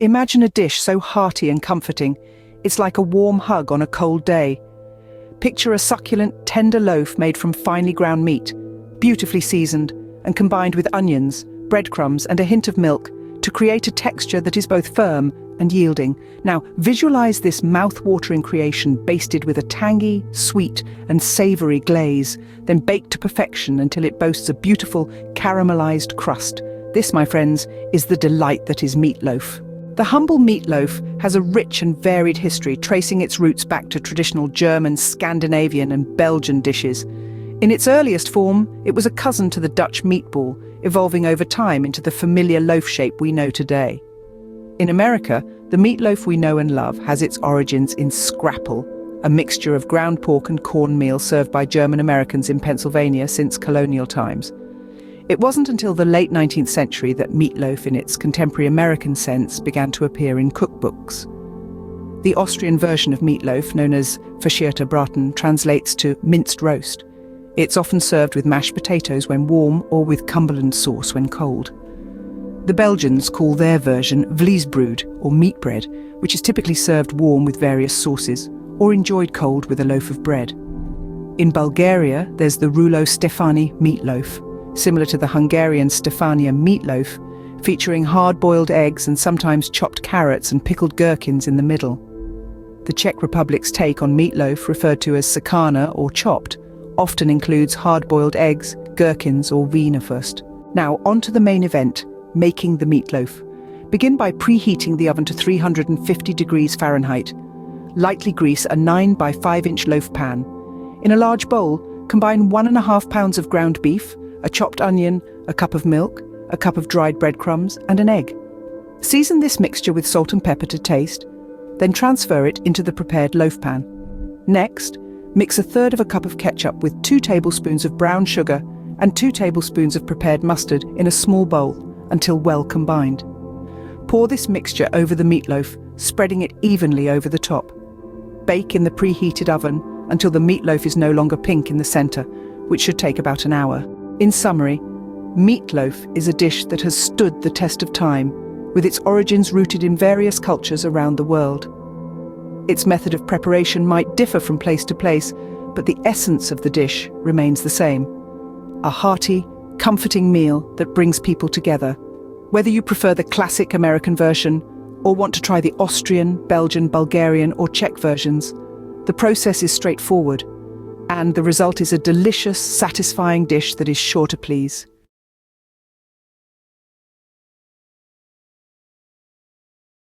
Imagine a dish so hearty and comforting, it's like a warm hug on a cold day. Picture a succulent, tender loaf made from finely ground meat, beautifully seasoned and combined with onions, breadcrumbs and a hint of milk to create a texture that is both firm and yielding. Now, visualize this mouth-watering creation basted with a tangy, sweet and savory glaze, then baked to perfection until it boasts a beautiful caramelized crust. This, my friends, is the delight that is meatloaf. The humble meatloaf has a rich and varied history, tracing its roots back to traditional German, Scandinavian and Belgian dishes. In its earliest form, it was a cousin to the Dutch meatball, evolving over time into the familiar loaf shape we know today. In America, the meatloaf we know and love has its origins in scrapple, a mixture of ground pork and cornmeal served by German Americans in Pennsylvania since colonial times. It wasn't until the late 19th century that meatloaf in its contemporary American sense began to appear in cookbooks. The Austrian version of meatloaf, known as verschierter Braten, translates to minced roast. It's often served with mashed potatoes when warm or with Cumberland sauce when cold. The Belgians call their version vleesbrood or meat bread, which is typically served warm with various sauces or enjoyed cold with a loaf of bread. In Bulgaria, there's the rouleau Stefani meatloaf, similar to the Hungarian Stefania meatloaf, featuring hard-boiled eggs and sometimes chopped carrots and pickled gherkins in the middle. The Czech Republic's take on meatloaf, referred to as sakana or chopped, often includes hard-boiled eggs, gherkins or wienerwurst. Now, on to the main event, making the meatloaf. Begin by preheating the oven to 350 degrees Fahrenheit. Lightly grease a 9 by 5 inch loaf pan. In a large bowl, combine 1.5 pounds of ground beef, a chopped onion, a cup of milk, a cup of dried breadcrumbs and an egg. Season this mixture with salt and pepper to taste, then transfer it into the prepared loaf pan. Next, mix 1/3 cup of ketchup with 2 tablespoons of brown sugar and 2 tablespoons of prepared mustard in a small bowl until well combined. Pour this mixture over the meatloaf, spreading it evenly over the top. Bake in the preheated oven until the meatloaf is no longer pink in the center, which should take about an hour. In summary, meatloaf is a dish that has stood the test of time, with its origins rooted in various cultures around the world. Its method of preparation might differ from place to place, but the essence of the dish remains the same. A hearty, comforting meal that brings people together. Whether you prefer the classic American version or want to try the Austrian, Belgian, Bulgarian or Czech versions, the process is straightforward, and the result is a delicious, satisfying dish that is sure to please.